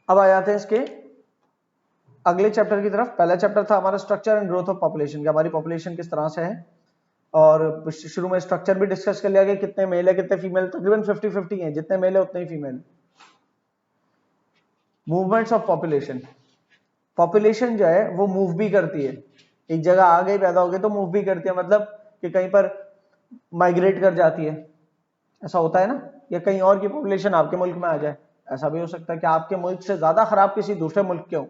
अब आ जाते हैं इसके अगले चैप्टर की तरफ। पहला चैप्टर था हमारा structure and growth of population, कि हमारी पॉपुलेशन किस तरह से है, और शुरू में स्ट्रक्चर भी डिस्कस कर लिया गया, कितने मेल है कितने फीमेल, तकरीबन 50-50 हैं, जितने मेल है उतने ही female. Movements of population, population जो है वो मूव भी करती है, एक जगह आ गई पैदा हो गई तो मूव भी करती है, मतलब कि कहीं पर माइग्रेट कर जाती है, ऐसा होता है ना, या कहीं और की पॉपुलेशन आपके मुल्क में आ जाए, ऐसा भी हो सकता है कि आपके मुल्क से ज्यादा खराब किसी दूसरे मुल्क के हो,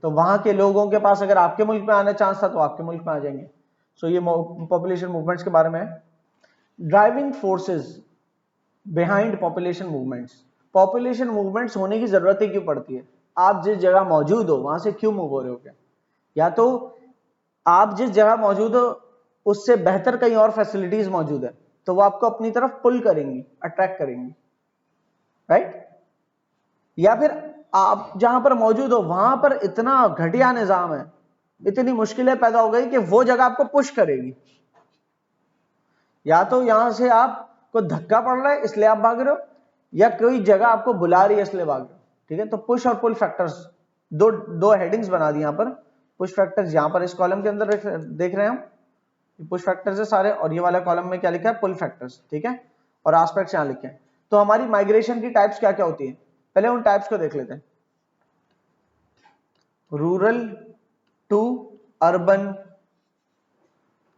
तो वहां के लोगों के पास अगर आपके मुल्क में आने चांस था तो आपके मुल्क में आ जाएंगे। सो ये पॉपुलेशन मूवमेंट्स के बारे में है। Driving forces behind population movements, population movements होने की जरूरत ही क्यों पड़ती है, आप जिस जगह मौजूद हो वहां से क्यों मूव हो रहे हो, क्या या तो आप जिस जगह मौजूद हो उससे बेहतर कहीं और फैसिलिटीज मौजूद है तो वो आपको अपनी तरफ पुल करेंगी, अट्रैक्ट करेंगी, राइट, या फिर आप जहां पर मौजूद हो वहां पर इतना घटिया निजाम है, इतनी मुश्किलें पैदा हो गई कि वो जगह आपको पुश करेगी, या तो यहां से आपको धक्का पड़ रहा है इसलिए आप भाग रहे हो, या कोई जगह आपको बुला रही है इसलिए भाग रहे हो, ठीक है। तो पुश और पुल फैक्टर्स, दो दो हेडिंग्स बना दी यहां पर। पुश फैक्टर्स यहां पर इस कॉलम के अंदर देख रहे हैं हम, पुश फैक्टर्स है सारे, और ये वाला कॉलम में क्या लिखा है, पुल फैक्टर्स, ठीक है, और एस्पेक्ट्स यहां लिखे हैं। तो हमारी माइग्रेशन की टाइप्स क्या क्या होती है, पहले उन टाइप्स को देख लेते हैं। रूरल टू अर्बन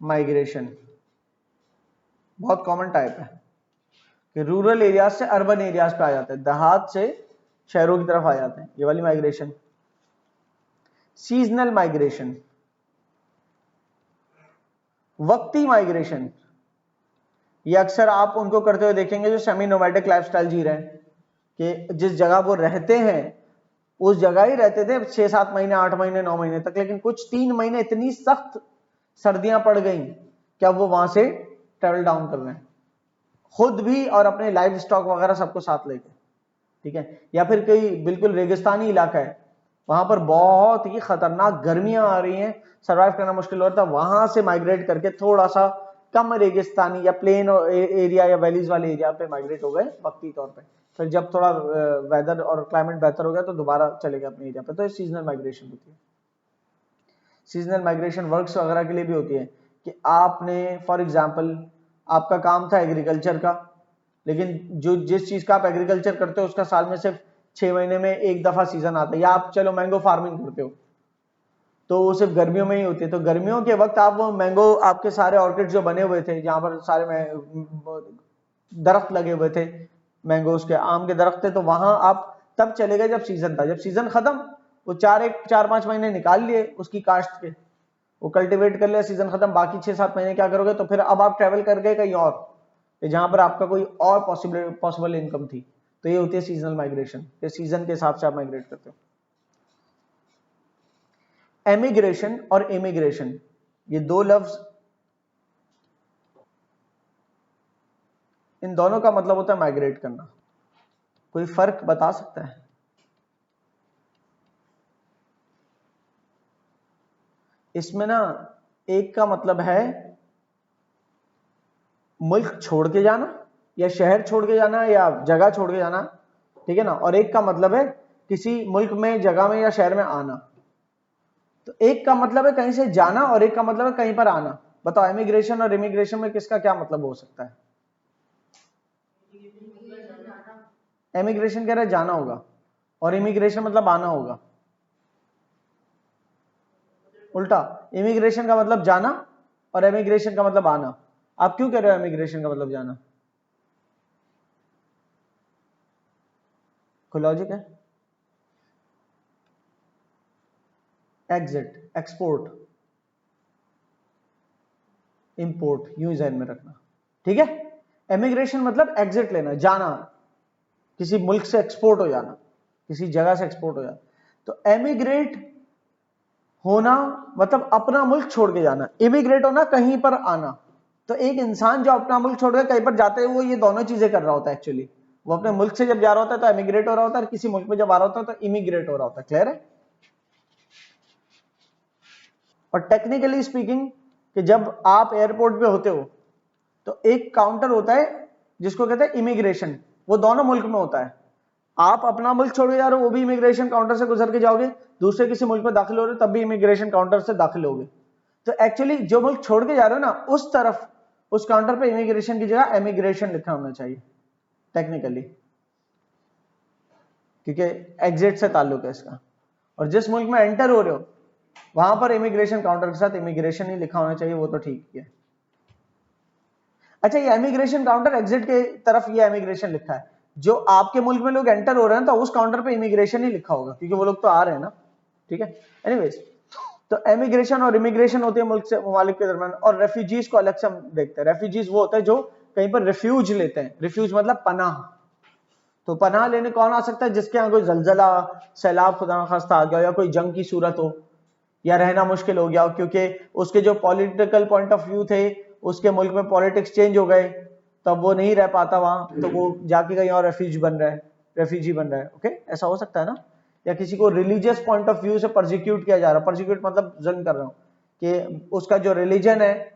माइग्रेशन बहुत कॉमन टाइप है कि रूरल एरियाज से अर्बन एरियाज पे आ जाते हैं, देहात से शहरों की तरफ आ जाते हैं, ये वाली माइग्रेशन। सीजनल माइग्रेशन, वक्ती माइग्रेशन, ये अक्सर आप उनको करते हुए देखेंगे जो सेमी नोमैडिक लाइफस्टाइल जी रहे हैं, कि जिस जगह वो रहते हैं उस जगह ही रहते थे 6-7 महीने 8 महीने 9 महीने तक, लेकिन कुछ 3 महीने इतनी सख्त सर्दियां पड़ गई कि अब वो वहां से ट्रेवल डाउन कर रहे हैं, खुद भी और अपने लाइव स्टॉक वगैरह सबको साथ लेके, ठीक है। या फिर कोई बिल्कुल रेगिस्तानी इलाका है, वहां पर बहुत ही खतरनाक गर्मियां आ रही हैं, सर्वाइव करना मुश्किल होता है, वहां से माइग्रेट करके थोड़ा सा कम रेगिस्तानी या प्लेन एरिया या वैलीज वाले एरिया पे माइग्रेट हो गए वक्ती तौर पे, फिर जब थोड़ा वेदर और क्लाइमेट बेहतर हो गया तो दोबारा चले गए अपने एरिया पे, तो सीजनल माइग्रेशन होती है। सीजनल माइग्रेशन वर्क्स वगैरह के लिए भी होती है कि आपने फॉर एग्जांपल आपका काम था एग्रीकल्चर का, लेकिन जो जिस चीज का आप एग्रीकल्चर करते हो उसका साल में सिर्फ 6 महीने में एक दफा सीजन आता है, या आप चलो मैंगो फार्मिंग करते हो तो वो सिर्फ गर्मियों में ही होती है, तो गर्मियों के वक्त आप वो मैंगो, आपके सारे ऑर्किड जो बने हुए थे जहां पर सारे दरख्त लगे हुए थे, मैंगोज के आम के दरख्त थे, तो वहां आप तब चले गए जब सीजन था, जब सीजन खत्म वो 4-5 महीने निकाल लिए उसकी काश्त के, वो कल्टीवेट कर लिया, सीजन खत्म, बाकी 6-7 महीने क्या करोगे, तो फिर अब आप ट्रेवल कर गए कहीं और जहां पर आपका कोई और पॉसिबल इनकम थी, तो ये होती है सीजनल माइग्रेशन, ये सीजन के हिसाब से आप माइग्रेट करते हो। एमिग्रेशन और इमिग्रेशन, ये दो लफ्ज, इन दोनों का मतलब होता है माइग्रेट करना, कोई फर्क बता सकता है? इसमें ना एक का मतलब है मुल्क छोड़ के जाना या शहर छोड़ के जाना या जगह छोड़ के जाना, ठीक है ना, और एक का मतलब है किसी मुल्क में जगह में या शहर में आना। तो एक का मतलब है कहीं से जाना और एक का मतलब है कहीं पर आना। बताओ इमिग्रेशन और इमिग्रेशन में किसका क्या मतलब हो सकता है? इमिग्रेशन कह रहा है जाना होगा और इमिग्रेशन मतलब आना होगा, उल्टा, इमिग्रेशन का मतलब जाना और इमिग्रेशन का मतलब आना। आप क्यों कह रहे हो इमिग्रेशन का मतलब जाना? कोई लॉजिक है? एग्जिट, एक्सपोर्ट, इंपोर्ट, यूं ध्यान में रखना, ठीक है। इमिग्रेशन मतलब एग्जिट लेना, जाना, किसी मुल्क से एक्सपोर्ट हो जाना, किसी जगह से एक्सपोर्ट हो जाना। तो एमिग्रेट होना मतलब अपना मुल्क छोड़ के जाना, इमिग्रेट होना कहीं पर आना। तो एक इंसान जो अपना मुल्क छोड़ के कहीं पर जाते हुए ये दोनों चीजें कर रहा होता है, एक्चुअली वो अपने मुल्क से जब जा रहा होता है तो एमिग्रेट हो रहा होता है, और किसी मुल्क में जब आ रहा होता है तो इमिग्रेट हो रहा होता है। क्लियर है? और टेक्निकली स्पीकिंग कि जब आप एयरपोर्ट पे होते हो तो एक काउंटर होता है जिसको कहते हैं इमिग्रेशन, वो दोनों मुल्क में होता है। आप अपना मुल्क छोड़ के जा रहे हो, वो भी इमिग्रेशन काउंटर से गुजर के जाओगे, दूसरे किसी मुल्क में दाखिल हो रहे हो तब भी इमिग्रेशन काउंटर से दाखिल होगे। तो एक्चुअली जो मुल्क छोड़ के जा रहे हो ना, उस तरफ उस काउंटर पे इमिग्रेशन की जगह एमिग्रेशन लिखा होना चाहिए टेक्निकली, क्योंकि एग्जिट से ताल्लुक है इसका। और जिस मुल्क में एंटर हो रहे हो वहां पर इमिग्रेशन काउंटर के साथ इमिग्रेशन ही लिखा होना चाहिए, वो तो ठीक है। अच्छा, ये इमिग्रेशन काउंटर एग्जिट के तरफ ये इमिग्रेशन लिखा है, जो आपके मुल्क में लोग एंटर हो रहे हैं तो उस काउंटर पे इमिग्रेशन ही लिखा होगा, क्योंकि वो लोग तो आ रहे हैं ना, ठीक है। एनीवेज, तो इमिग्रेशन और इमिग्रेशन होती है मुल्क से ममालिक के दरमियान। और रेफ्यूजीज को अलग से हम देखते हैं। रेफ्यूजीज वो होते हैं जो कहीं पर रिफ्यूज लेते हैं। रिफ्यूज मतलब पनाह। तो पनाह लेने कौन आ सकता है? जिसके यहाँ कोई जलजला, सैलाब खुदा न खास्ता आ गया, या कोई जंग की सूरत हो, या रहना मुश्किल हो गया, क्योंकि उसके जो पॉलिटिकल पॉइंट ऑफ व्यू थे, उसके मुल्क में पॉलिटिक्स चेंज हो गए, तब वो नहीं रह पाता वहां, तो वो जाके कहीं और रेफ्यूजी बन रहा है। ओके, ऐसा हो सकता है ना। या किसी को रिलीजियस पॉइंट ऑफ व्यू से परसिक्यूट किया जा रहा है। परसिक्यूट मतलब जुल्म कर रहा हूँ, कि उसका जो रिलीजन है,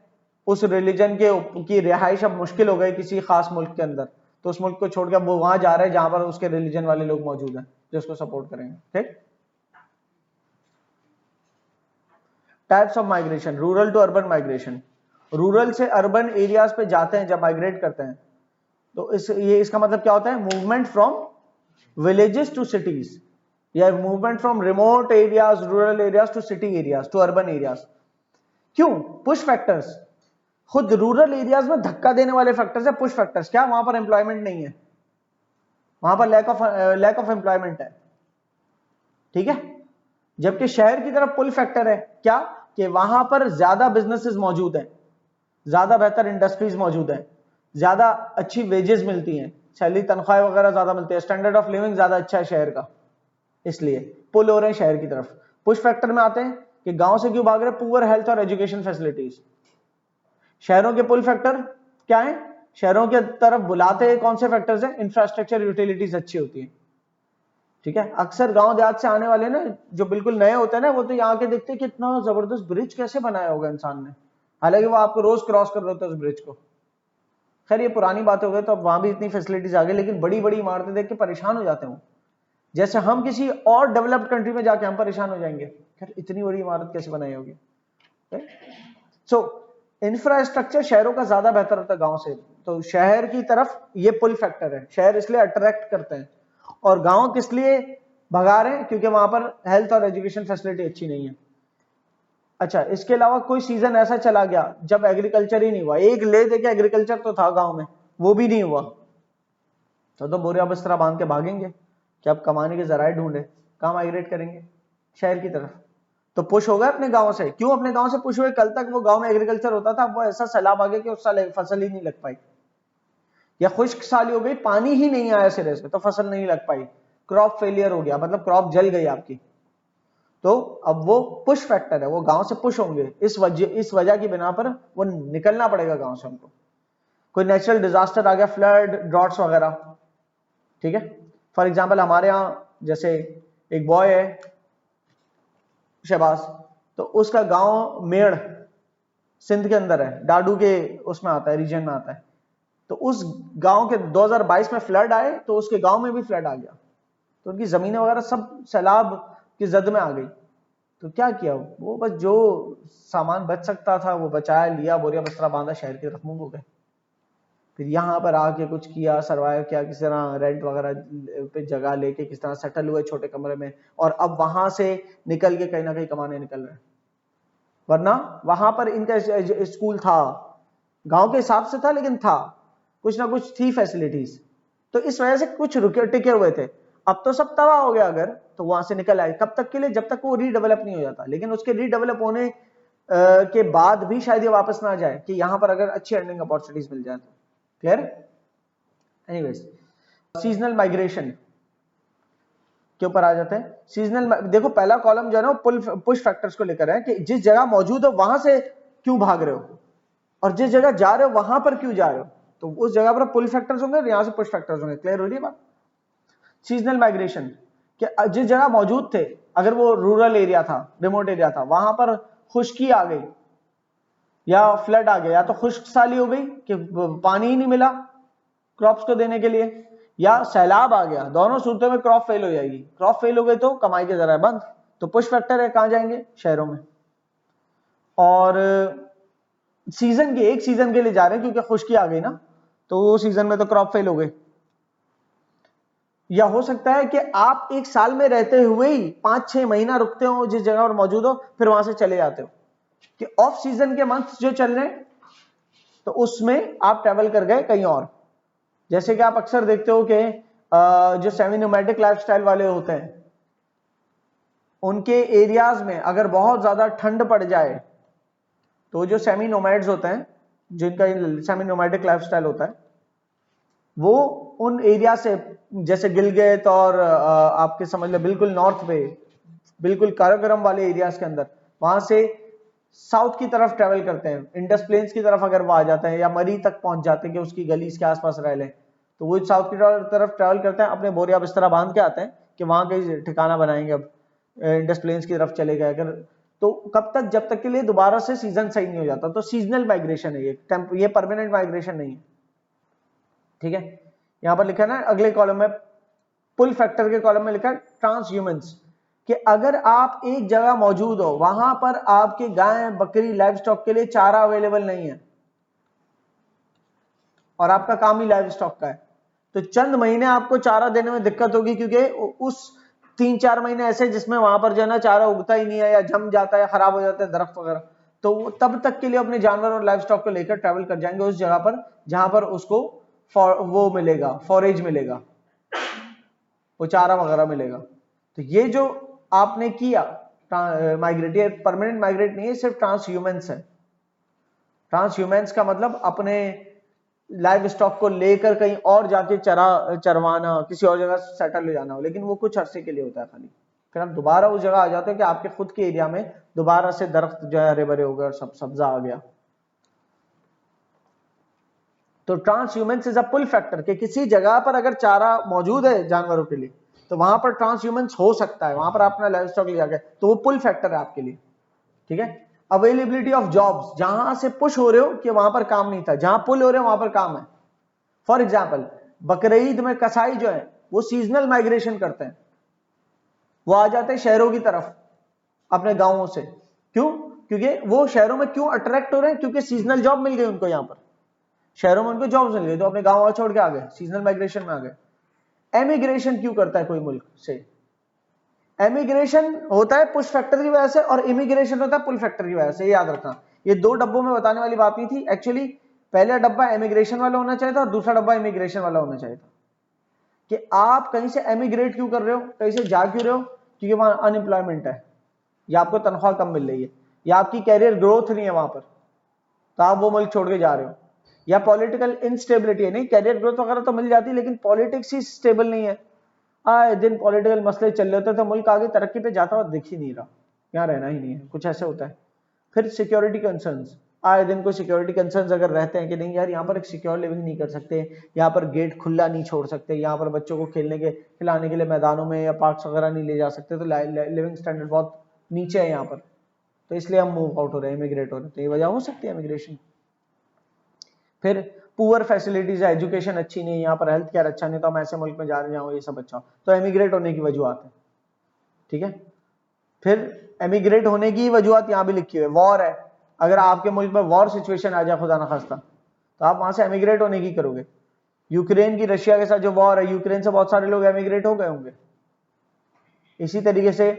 उस रिलीजन की रिहाइश अब मुश्किल हो गई किसी खास मुल्क के अंदर, तो उस मुल्क को छोड़कर वो वहां जा रहा है जहां पर उसके रिलीजन वाले लोग मौजूद हैं जो उसको सपोर्ट करेंगे। ठीक। Types of migration, rural to urban migration. Rural से अर्बन एरियाज पे जाते हैं जब माइग्रेट करते हैं, तो इसका मतलब क्या होता है? Movement from villages to cities, या movement from remote areas, rural areas to city areas to urban areas. क्यों? Push factors. खुद रूरल एरियाज में धक्का देने वाले फैक्टर्स है पुश फैक्टर्स। क्या? वहां पर एम्प्लॉयमेंट नहीं है, वहां पर लैक ऑफ एम्प्लॉयमेंट है, ठीक है। जबकि शहर की तरफ पुल फैक्टर है क्या? कि वहां पर ज्यादा बिजनेसेस मौजूद हैं, ज्यादा बेहतर इंडस्ट्रीज मौजूद हैं, ज्यादा अच्छी वेजेस मिलती हैं, सैलरी तनख्वाह वगैरह ज्यादा मिलती है, स्टैंडर्ड ऑफ लिविंग ज्यादा अच्छा है शहर का, इसलिए पुल हो रहे हैं शहर की तरफ। पुश फैक्टर में आते हैं कि गांव से क्यों भाग रहे? पुअर हेल्थ और एजुकेशन फैसिलिटीज। शहरों के पुल फैक्टर क्या है? शहरों के तरफ बुलाते हैं कौन से फैक्टर्स हैं? इंफ्रास्ट्रक्चर, यूटिलिटीज अच्छी होती है, ठीक है। अक्सर गांव देहात से आने वाले ना, जो बिल्कुल नए होते हैं ना, वो तो यहाँ के देखते हैं कितना जबरदस्त ब्रिज कैसे बनाया होगा इंसान ने, हालांकि वो आपको रोज क्रॉस कर रहे होते हैं उस ब्रिज को। खैर ये पुरानी बात हो गई, तो अब वहां भी इतनी फैसिलिटीज आ गई, लेकिन बड़ी बड़ी इमारतें देख के परेशान हो जाते हैं। जैसे हम किसी और डेवलप्ड कंट्री में जाके हम परेशान हो जाएंगे, खैर इतनी बड़ी इमारत कैसे बनाई होगी। सो इंफ्रास्ट्रक्चर शहरों का ज्यादा बेहतर होता है गांव से, तो शहर की तरफ ये पुल फैक्टर है। शहर इसलिए अट्रैक्ट करते हैं, और गांव किस लिए भगा रहे हैं? क्योंकि वहां पर हेल्थ और एजुकेशन फैसिलिटी अच्छी नहीं है। अच्छा, इसके अलावा कोई सीजन ऐसा चला गया जब एग्रीकल्चर ही नहीं हुआ, एक ले दे के एग्रीकल्चर तो था गांव में, वो भी नहीं हुआ, तो बोरिया बिस्तरा बांध के भागेंगे कि अब कमाने के जराए ढूंढे, कहाँ माइग्रेट करेंगे? शहर की तरफ। तो पुश हो गए अपने गांव से। क्यों अपने गांव से पुश हुए? कल तक वो गांव में एग्रीकल्चर होता था, वो ऐसा सैलाब आ गया कि उस साल फसल ही नहीं लग पाई, या खुश्क साली हो गई, पानी ही नहीं आया सिरे से, तो फसल नहीं लग पाई, क्रॉप फेलियर हो गया, मतलब क्रॉप जल गई आपकी। तो अब वो पुश फैक्टर है, वो गांव से पुश होंगे, इस वजह की बिना पर वो निकलना पड़ेगा गांव से उनको। कोई नेचुरल डिजास्टर आ गया, फ्लड, ड्रॉट्स वगैरह, ठीक है। फॉर एग्जाम्पल हमारे यहाँ जैसे एक बॉय है शहबाज, तो उसका गांव मेड़ सिंध के अंदर है, डाडू के उसमें आता है, रीजन में आता है। तो उस गांव के 2022 में फ्लड आए, तो उसके गांव में भी फ्लड आ गया, तो उनकी जमीनें वगैरह सब सैलाब की जद में आ गई। तो क्या किया वो? बस जो सामान बच सकता था वो बचाया, लिया, बोरिया बिस्तरा बांधा, शहर की तरफ मूव हो गए। फिर यहाँ पर आके कुछ किया, सर्वाइव किया, किस तरह रेंट वगैरह पे जगह लेके किस तरह सेटल हुए छोटे कमरे में, और अब वहां से निकल के कहीं ना कहीं कमाने निकल रहे हैं। वरना वहां पर इनका स्कूल था, गांव के हिसाब से था, लेकिन था, कुछ ना कुछ थी फैसिलिटीज, तो इस वजह से कुछ रुके टिके हुए थे। अब तो सब तबाह हो गया अगर, तो वहां से निकल आए। कब तक के लिए? जब तक वो रीडेवलप नहीं हो जाता, लेकिन उसके रीडेवलप होने के बाद भी शायद ये वापस ना जाए, कि यहां पर अगर अच्छी अर्निंग अपॉर्चुनिटीज मिल जाए तो। क्लियर? एनीवेज, सीजनल माइग्रेशन के ऊपर आ जाते हैं। सीजनल, देखो पहला कॉलम जो है ना पुश फैक्टर्स को लेकर है, कि जिस जगह मौजूद हो वहां से क्यों भाग रहे हो, और जिस जगह जा रहे हो वहां पर क्यों जा रहे हो, तो उस जगह पर पुल फैक्टर्स होंगे और यहां से पुश फैक्टर्स होंगे। क्लियर हो रही है बात? सीजनल माइग्रेशन, कि जिस जगह मौजूद थे, अगर वो रूरल एरिया था, रिमोट एरिया था, वहां पर खुश्की आ गई या फ्लड आ गया, या तो खुश्क साली हो गई कि पानी ही नहीं मिला क्रॉप्स को देने के लिए, या सैलाब आ गया, दोनों सूरतों में क्रॉप फेल हो जाएगी। क्रॉप फेल हो गई तो कमाई के जरिए बंद, तो पुश फैक्टर है, कहां जाएंगे, शहरों में। और सीजन के, एक सीजन के लिए जा रहे हैं क्योंकि खुश्की आ गई ना, तो वो सीजन में तो क्रॉप फेल हो गई। या हो सकता है कि आप एक साल में रहते हुए ही 5-6 महीना रुकते हो जिस जगह पर मौजूद हो, फिर वहां से चले जाते हो, कि ऑफ सीजन के मंथ्स जो चल रहे हैं तो उसमें आप ट्रेवल कर गए कहीं और। जैसे कि आप अक्सर देखते हो कि जो सेमी नोमैडिक लाइफस्टाइल वाले होते हैं उनके एरियाज में अगर बहुत ज्यादा ठंड पड़ जाए तो जो सेमी नोमैड्स होते हैं, जिनका सेमी नोमैडिक लाइफस्टाइल होता है, वो उन एरिया से, जैसे गिलगित और आपके समझ लो बिल्कुल नॉर्थ पे, बिल्कुल काराकोरम वाले एरियाज के अंदर, वहां से साउथ की तरफ ट्रेवल करते हैं, इंडस प्लेन्स की तरफ अगर वो आ जाते हैं या मरी तक पहुंच जाते हैं कि उसकी गली के आसपास रह लें, तो वो साउथ की तरफ ट्रेवल करते हैं, अपने बोरिया बिस्तरा बांध के आते हैं कि वहां कहीं ठिकाना बनाएंगे, अब इंडस प्लेन्स की तरफ चले गए अगर, तो कब तक, जब तक के लिए दोबारा से सीजन सही नहीं हो जाता। तो सीजनल माइग्रेशन है ये परमानेंट माइग्रेशन नहीं है, ठीक है। यहां पर लिखा है ना अगले कॉलम में, पुल फैक्टर के कॉलम में लिखा है ट्रांस ह्यूमंस, कि अगर आप एक जगह मौजूद हो, वहां पर आपके गाय बकरी लाइव स्टॉक के लिए चारा अवेलेबल नहीं है और आपका काम ही लाइव स्टॉक का है, तो चंद महीने आपको चारा देने में दिक्कत होगी, क्योंकि उस 3-4 महीने ऐसे जिसमें वहां पर जो है ना चारा उगता ही नहीं है या जम जाता है, खराब हो जाता है दरख्त वगैरह, तो तब तक के लिए अपने जानवर और लाइव स्टॉक को लेकर ट्रेवल कर जाएंगे उस जगह पर जहां पर उसको वो मिलेगा, फॉरेज मिलेगा, वो चारा वगैरह मिलेगा। तो ये जो आपने किया माइग्रेट, ये परमानेंट माइग्रेट नहीं है, सिर्फ ट्रांस ह्यूमंस है। ट्रांस ह्यूमंस का मतलब अपने लाइव स्टॉक को लेकर कहीं और जाके चरवाना, किसी और जगह सेटल हो जाना हो, लेकिन वो कुछ अरसे के लिए होता है खाली, फिर आप दोबारा उस जगह आ जाते हो कि आपके खुद के एरिया में दोबारा से दरख्त जो है हरे भरे हो गए और सब सब्जा आ गया। तो transhumance is a pull factor, कि किसी जगह पर अगर चारा मौजूद है जानवरों के लिए तो वहां पर ट्रांस ह्यूमंस हो सकता है, वहां पर अपना लाइव स्टॉक ले जाके, तो वो पुल फैक्टर है आपके लिए, ठीक है। अवेलेबिलिटी ऑफ जॉब्स, जहां से पुश हो रहे हो कि वहां पर काम नहीं था, जहां पुल हो रहे हो वहां पर काम है। फॉर एग्जाम्पल बकरीद में कसाई जो है वो सीजनल माइग्रेशन करते हैं, वो आ जाते हैं शहरों की तरफ अपने गांवों से, क्यों, क्योंकि वो शहरों में क्यों अट्रैक्ट हो रहे हैं, क्योंकि सीजनल जॉब मिल गई उनको, यहां पर शहरों में उनको जॉब्स मिल गई तो अपने गांव छोड़ के आ गए, सीजनल माइग्रेशन में आ गए। एमिग्रेशन क्यों करता है कोई मुल्क से, एमिग्रेशन होता है पुश फैक्टर की वजह से और इमिग्रेशन होता है पुल फैक्टर की वजह से, याद रखना। ये दो डब्बों में बताने वाली बात नहीं थी एक्चुअली, पहला डब्बा एमिग्रेशन वाला होना चाहिए था और दूसरा डब्बा इमिग्रेशन वाला होना चाहिए था, कि आप कहीं से एमिग्रेट क्यों कर रहे हो, कहीं से जा क्यों रहे हो, क्योंकि वहां अनएम्प्लॉयमेंट है, या आपको तनख्वाह कम मिल रही है, या आपकी कैरियर ग्रोथ नहीं है वहां पर, तो आप वो मुल्क छोड़ के जा रहे हो, या पॉलिटिकल इंस्टेबिलिटी है, नहीं कैरियर ग्रोथ वगैरह तो मिल जाती है लेकिन पॉलिटिक्स ही स्टेबल नहीं है, आए दिन पॉलिटिकल मसले चल रहे होते हैं तो मुल्क आगे तरक्की पे जाता हुआ दिख ही नहीं रहा, यहाँ रहना ही नहीं है, कुछ ऐसे होता है। फिर सिक्योरिटी कंसर्न्स, आए दिन को सिक्योरिटी कंसर्न्स अगर रहते हैं कि नहीं यार यहाँ पर एक सिक्योर लिविंग नहीं कर सकते, यहाँ पर गेट खुला नहीं छोड़ सकते, यहाँ पर बच्चों को खेलने के खिलाने के लिए मैदानों में या पार्क्स वगैरह नहीं ले जा सकते, तो लिविंग स्टैंडर्ड बहुत नीचे है यहाँ पर, तो इसलिए हम मूव आउट हो रहे हैं, इमिग्रेट हो रहे हैं, तो ये वजह हो सकती है इमिग्रेशन। फिर पुअर फैसिलिटीज है, एजुकेशन अच्छी नहीं है यहाँ पर, हेल्थ केयर अच्छा नहीं, तो हम ऐसे मुल्क में जा रहे हैं ये सब अच्छा, तो एमिग्रेट होने की वजूहत है, ठीक है। फिर एमिग्रेट होने की वजूहत यहाँ भी लिखी हुई है, वॉर है, अगर आपके मुल्क में वॉर सिचुएशन आ जाए खुदा ना खास्ता, तो आप वहां से एमिग्रेट होने की करोगे। यूक्रेन की रशिया के साथ जो वॉर है, यूक्रेन से बहुत सारे लोग एमिग्रेट हो गए होंगे। इसी तरीके से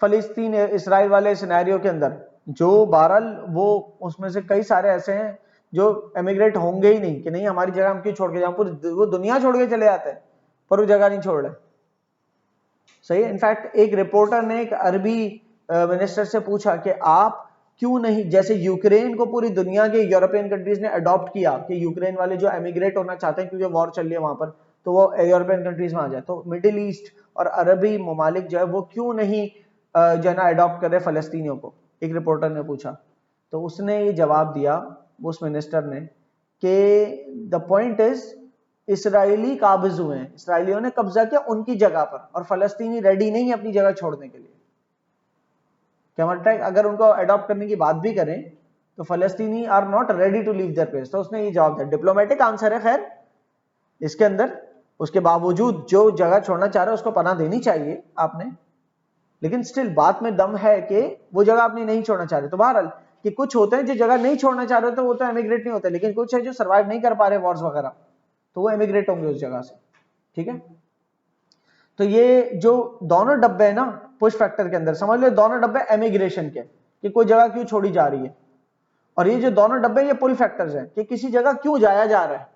फलस्तीन इसराइल वाले सिनेरियो के अंदर जो बहरहाल वो उसमें से कई सारे ऐसे हैं जो एमिग्रेट होंगे ही नहीं, कि नहीं हमारी जगह हम क्यों छोड़ के जाऊं, पूरी वो दुनिया छोड़ के चले जाते हैं पर वो जगह नहीं छोड़ रहे, सही है। इनफैक्ट एक रिपोर्टर ने एक अरबी मिनिस्टर से पूछा कि आप क्यों नहीं, जैसे यूक्रेन को पूरी दुनिया के यूरोपियन कंट्रीज ने अडॉप्ट किया कि यूक्रेन वाले जो एमिग्रेट होना चाहते हैं क्योंकि वॉर चल रही है वहां पर, तो वो यूरोपियन कंट्रीज में आ जाए, तो मिडिल ईस्ट और अरबी ममालिक जो है वो क्यों नहीं जो है ना अडॉप्ट कर रहे फलस्तीनियों को, एक रिपोर्टर ने पूछा। तो उसने ये जवाब दिया उस मिनिस्टर ने कि द पॉइंट इज इसराइली काबिज हुए हैं, इसराइलियों ने कब्जा किया उनकी जगह पर और फलस्तीनी रेडी नहीं है अपनी जगह छोड़ने के लिए। क्या मतलब है, अगर उनको अडॉप्ट करने की बात भी करें तो फलस्तीनी are not ready to leave their place, तो उसने ये जवाब दिया, डिप्लोमेटिक आंसर है खैर इसके अंदर, उसके बावजूद जो जगह छोड़ना चाह रहे हो उसको पनाह देनी चाहिए आपने, लेकिन स्टिल बात में दम है कि वो जगह आपने नहीं छोड़ना चाह रहे। तो बहरहाल कि कुछ होते हैं जो जगह नहीं छोड़ना चाह रहे तो वो तो एमिग्रेट नहीं होते, लेकिन कुछ है जो सर्वाइव नहीं कर पा रहे वॉर्स वगैरह, तो वो एमिग्रेट होंगे उस जगह से। ठीक है, तो ये जो दोनों डब्बे है ना पुश फैक्टर के अंदर, समझ लो दोनों डब्बे एमिग्रेशन के, कि कोई जगह क्यों छोड़ी जा रही है, और ये जो दोनों डब्बे ये पुल फैक्टर्स हैं कि किसी जगह क्यों जाया जा रहा है।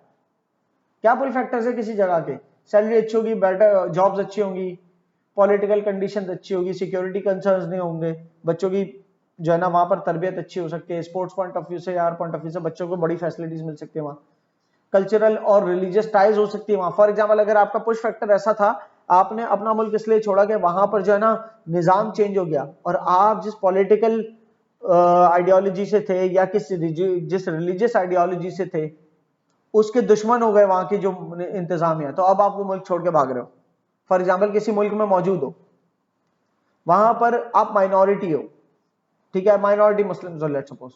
क्या पुल फैक्टर्स है किसी जगह के? सैलरी अच्छी होगी, बेटर जॉब्स अच्छी होंगी, पॉलिटिकल कंडीशंस अच्छी होगी, सिक्योरिटी कंसर्न्स नहीं होंगे, बच्चों की जो है ना वहां पर तरबियत अच्छी हो सकती है, स्पोर्ट्स पॉइंट ऑफ व्यू से यार पॉइंट ऑफ व्यू से बच्चों को बड़ी फैसिलिटीज मिल सकती है वहां, कल्चरल और रिलीजियस टाइज हो सकती है वहां। फॉर एग्जाम्पल अगर आपका पुश फैक्टर ऐसा था, आपने अपना मुल्क इसलिए छोड़ा कि वहां पर जो है ना निजाम चेंज हो गया, और आप जिस पॉलिटिकल आइडियोलॉजी से थे या जिस रिलीजियस आइडियोलॉजी से थे उसके दुश्मन हो गए वहां की जो इंतजामिया, तो अब आप वो मुल्क छोड़ के भाग रहे हो। फॉर एग्जाम्पल किसी मुल्क में मौजूद हो, वहां पर आप माइनॉरिटी हो, ठीक है, माइनॉरिटी मुस्लिम लेट्स सपोज,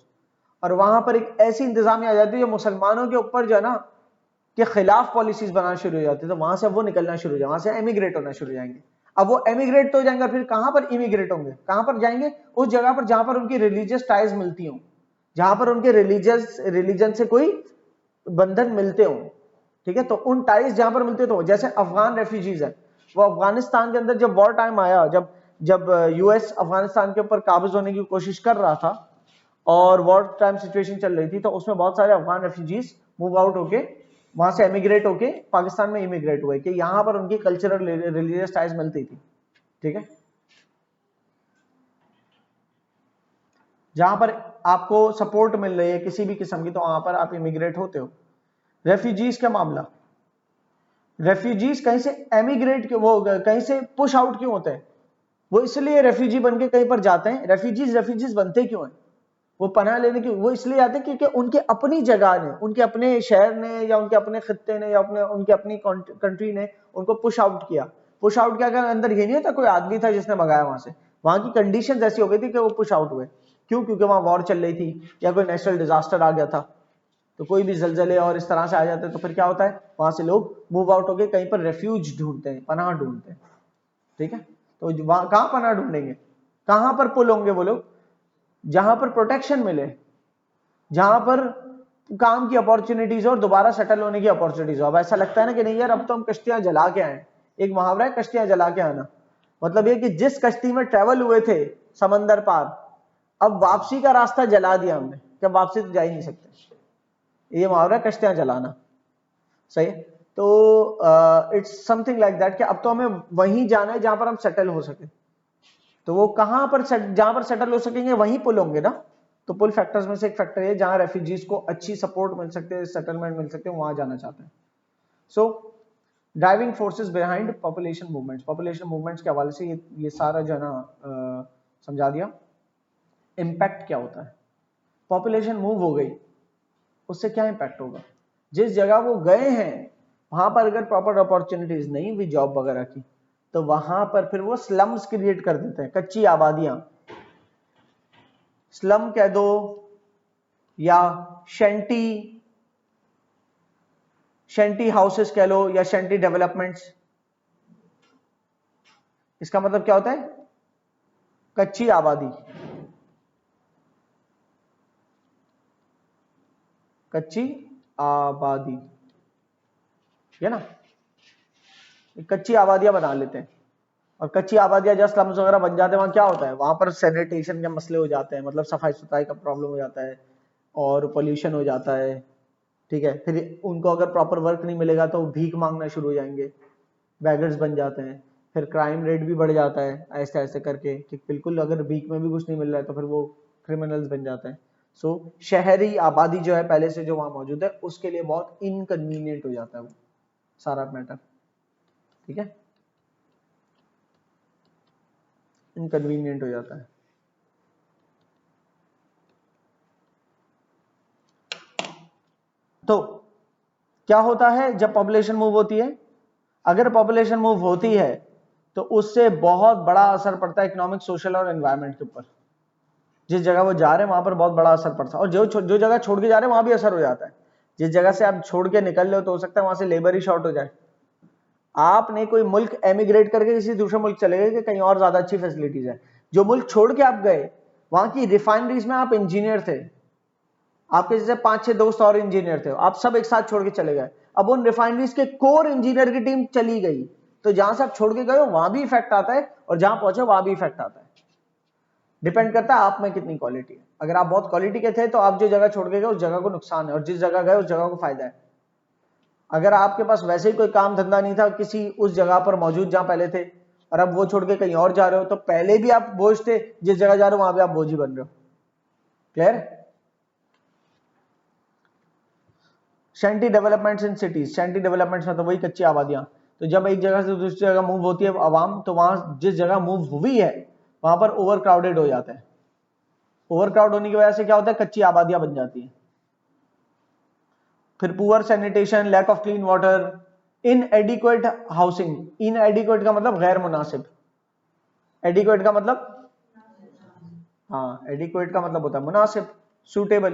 और वहां पर एक ऐसी इंतजामिया आ जाती है जो मुसलमानों के ऊपर जो है ना के खिलाफ पॉलिसीज बनाना शुरू हो जाती है, तो वहां से वो निकलना शुरू हो जाए, वहां से एमिग्रेट होना शुरू हो जाएंगे। अब वो एमिग्रेट तो हो जाएंगे, फिर कहां पर इमिग्रेट होंगे, कहां पर जाएंगे? उस जगह पर जहां पर उनकी रिलीजियस टाइज मिलती हो, जहां पर उनके रिलीजन से कोई बंधन मिलते हो। ठीक है, तो उन टाइज जहां पर मिलते तो, जैसे अफगान रेफ्यूजीज है, वो अफगानिस्तान के अंदर जब वॉर टाइम आया, जब यूएस अफगानिस्तान के ऊपर काबिज होने की कोशिश कर रहा था और वॉर टाइम सिचुएशन चल रही थी, तो उसमें बहुत सारे अफगान रेफ्यूजीज मूव आउट होके वहां से एमिग्रेट होके पाकिस्तान में इमिग्रेट हुए कि यहां पर उनकी कल्चरल रिलीजियस टाइज मिलती थी। ठीक है, जहां पर आपको सपोर्ट मिल रही है किसी भी किस्म की, तो वहां पर आप इमिग्रेट होते हो। रेफ्यूजीज का मामला, रेफ्यूजीज कहीं से एमिग्रेट क्यों, वो कहीं से पुश आउट क्यों होते हैं? वो इसलिए रेफ्यूजी बन के कहीं पर जाते हैं। रेफ्यूजीज बनते क्यों हैं? वो पनाह लेने की वो इसलिए आते हैं क्योंकि उनके अपनी जगह ने, उनके अपने शहर ने या उनके अपने खत्ते ने या उनके अपनी कंट्री ने उनको पुश आउट किया। पुश आउट किया कर अंदर ये नहीं होता कोई आदमी था जिसने भगाया वहां से, वहां की कंडीशंस ऐसी हो गई थी कि वो पुश आउट हुए। क्यों? क्योंकि वहां वॉर चल रही थी या कोई नेचुरल डिजास्टर आ गया था, तो कोई भी जलजले और इस तरह से आ जाते हैं, तो फिर क्या होता है, वहां से लोग मूव आउट होकर कहीं पर रेफ्यूज ढूंढते हैं, पनाह ढूंढते हैं। ठीक है, तो वहां कहां पनाह ढूंढेंगे, कहां पर पुल होंगे वो लोग? जहां पर प्रोटेक्शन मिले, जहां पर काम की अपॉर्चुनिटीज और दोबारा सेटल होने की अपॉर्चुनिटीज हो। अब ऐसा लगता है ना कि नहीं यार अब तो हम कश्तियां जला के आए, एक मुहावरा है कश्तियां जला के आना, मतलब ये कि जिस कश्ती में ट्रेवल हुए थे समंदर पार, अब वापसी का रास्ता जला दिया हमने, कि वापसी तो जा ही नहीं सकते, ये मुहावरा कश्तियां जलाना। सही है, तो इट्स समथिंग लाइक दैट कि अब तो हमें वहीं जाना है जहां पर हम सेटल हो सके। तो वो कहां पर जहां पर सेटल हो सकेंगे वहीं पुल होंगे ना, तो पुल फैक्टर्स में से एक फैक्टर है जहां रेफ्यूजीज को अच्छी सपोर्ट मिल सकते हैं, सेटलमेंट मिल सकते हैं, वहां जाना चाहते हैं। So driving forces behind population movements, population movements के हवाले से ये सारा जो है ना समझा दिया। इम्पैक्ट क्या होता है, पॉपुलेशन मूव हो गई उससे क्या इम्पैक्ट होगा? जिस जगह वो गए हैं वहां पर अगर प्रॉपर अपॉर्चुनिटीज नहीं हुई जॉब वगैरह की, तो वहां पर फिर वो स्लम्स क्रिएट कर देते हैं, कच्ची आबादियां, स्लम कह दो या शेंटी हाउसेस कह लो या शेंटी डेवलपमेंट्स। इसका मतलब क्या होता है? कच्ची आबादी, कच्ची आबादी है ना, कच्ची आबादियां बना लेते हैं, और कच्ची आबादियां जब स्लम्स वगैरह बन जाते हैं वहां क्या होता है, वहां पर सैनिटेशन के मसले हो जाते हैं, मतलब सफाई सुथराई का प्रॉब्लम हो जाता है और पोल्यूशन हो जाता है। ठीक है, फिर उनको अगर प्रॉपर वर्क नहीं मिलेगा तो भीख मांगना शुरू हो जाएंगे, बैगर्स बन जाते हैं, फिर क्राइम रेट भी बढ़ जाता है ऐसे ऐसे करके कि बिल्कुल अगर भीख में भी कुछ नहीं मिल रहा है तो फिर वो क्रिमिनल्स बन जाते हैं। सो शहरी आबादी जो है पहले से जो वहां मौजूद है उसके लिए बहुत इनकन्वीनियंट हो जाता है वो सारा मैटर। ठीक है, इनकन्वीनियंट हो जाता है। तो क्या होता है जब पॉपुलेशन मूव होती है? अगर पॉपुलेशन मूव होती है तो उससे बहुत बड़ा असर पड़ता है इकोनॉमिक, सोशल और एनवायरनमेंट के ऊपर। जिस जगह वो जा रहे हैं वहां पर बहुत बड़ा असर पड़ता है, और जो जगह छोड़ के जा रहे हैं वहां भी असर हो जाता है। जिस जगह से आप छोड़ के निकल रहे हो तो हो सकता है वहां से लेबर ही शॉर्ट हो जाए, आपने कोई मुल्क एमिग्रेट करके किसी दूसरे मुल्क चले गए कि कहीं और ज्यादा अच्छी फैसिलिटीज है, जो मुल्क छोड़ के आप गए वहां की रिफाइनरीज में आप इंजीनियर थे, आपके जैसे 5-6 दोस्त और इंजीनियर थे, आप सब एक साथ छोड़ के चले गए, अब उन रिफाइनरीज के कोर इंजीनियर की टीम चली गई, तो जहां से आप छोड़ के गए हो वहां भी इफेक्ट आता है और जहां पहुंचे वहां भी इफेक्ट आता है। डिपेंड करता है आप में कितनी क्वालिटी है। अगर आप बहुत क्वालिटी के थे तो आप जो जगह छोड़ के गए उस जगह को नुकसान है, और जिस जगह गए उस जगह को फायदा है। अगर आपके पास वैसे ही कोई काम धंधा नहीं था किसी उस जगह पर मौजूद जहां पहले थे, और अब वो छोड़ के कहीं और जा रहे हो, तो पहले भी आप बोझ थे, जिस जगह जा रहे हो वहां भी आप बोझ ही बन रहे हो। Clear? Shanty developments in cities, shanty developments मतलब वही कच्ची आबादियां। तो जब एक जगह से दूसरी जगह मूव होती है आवाम, तो वहां जिस जगह मूव हुई है वहां पर ओवर क्राउडेड हो जाता है। ओवर क्राउड होने की वजह से क्या होता है, कच्ची आबादियां बन जाती है। फिर poor sanitation, lack of clean water, inadequate housing. Inadequate का मतलब गैर मुनासिब, एडिक्वेट का मतलब, हाँ एडिक्वेट का मतलब होता है मुनासिब, सूटेबल,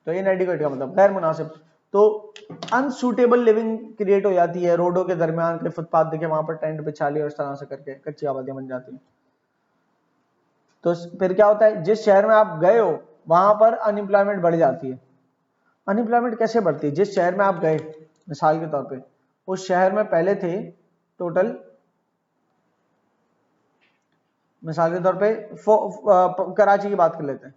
तो इनएडिक्वेट का मतलब गैर मुनासिब। तो अनसूटेबल लिविंग क्रिएट हो जाती है, रोडों के दरमियान के फुटपाथ देखे वहां पर टेंट बिछा लिया, इस तरह से करके कच्ची आबादियां बन जाती हैं। तो फिर क्या होता है, जिस शहर में आप गए हो वहां पर अनएम्प्लॉयमेंट बढ़ जाती है। अनएम्प्लॉयमेंट कैसे बढ़ती है, जिस शहर में आप गए, मिसाल के तौर पे उस शहर में पहले थे टोटल, मिसाल के तौर पे कराची की बात कर लेते हैं,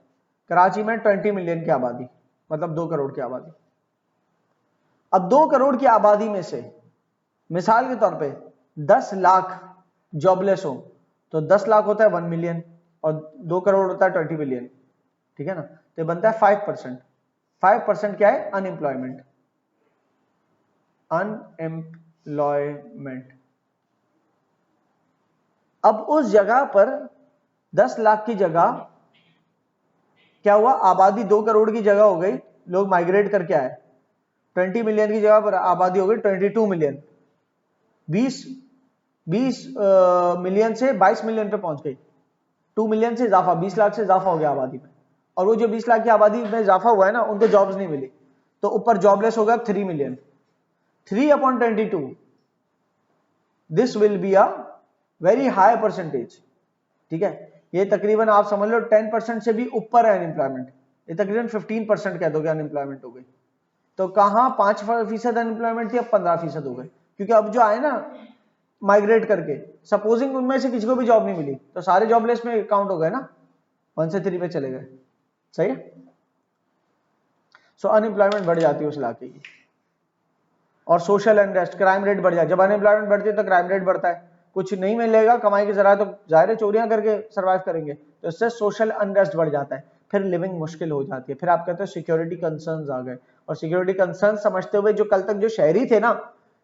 कराची में 20 मिलियन की आबादी, मतलब 2 करोड़ की आबादी। अब 2 करोड़ की आबादी में से मिसाल के तौर पे 10 लाख जॉबलेस हो, तो 10 लाख होता है 1 मिलियन और 2 करोड़ होता है 20 मिलियन, ठीक है ना। तो बनता है 5%। 5% क्या है, अनएम्प्लॉयमेंट। अनएम्प्लॉयमेंट। अब उस जगह पर 10 लाख की जगह क्या हुआ, आबादी 2 करोड़ की जगह हो गई, लोग माइग्रेट करके आए, 20 मिलियन की जगह पर आबादी हो गई 22 मिलियन, 20 मिलियन से 22 मिलियन पे पहुंच गई, 2 मिलियन से इजाफा, 20 लाख से इजाफा हो गया आबादी में। और वो जो 20 लाख की आबादी में इजाफा हुआ है ना, उनको जॉब्स नहीं मिली, तो ऊपर जॉबलेस हो गया 3 million. 3/22, this will be a very high percentage, ठीक है। ये तकरीबन आप समझ लो 10% से भी ऊपर है अनएम्प्लॉयमेंट, ये तकरीबन 15% कह दोगे अनएम्प्लॉयमेंट हो गई। तो कहां 5% अनएम्प्लॉयमेंट थी, अब 15% हो गए, क्योंकि अब जो आए ना माइग्रेट करके, सपोजिंग उनमें से किसी को भी जॉब नहीं मिली, तो सारे जॉबलेस में काउंट हो गए ना, 1 से 3 पे चले गए, सही है। सो अनएम्प्लॉयमेंट बढ़ जाती है उस इलाके की। और सोशल अनरेस्ट, क्राइम रेट बढ़ जाए, जब अनएम्प्लॉयमेंट बढ़ती है तो क्राइम रेट बढ़ता है, कुछ नहीं मिलेगा कमाई की जरा, तो जाहिर है चोरियां करके सरवाइव करेंगे, तो इससे सोशल अनरेस्ट बढ़ जाता है, फिर लिविंग मुश्किल हो जाती है। फिर आप कहते हो सिक्योरिटी कंसर्न्स आ गए, और सिक्योरिटी कंसर्न समझते हुए जो कल तक जो शहरी थे ना,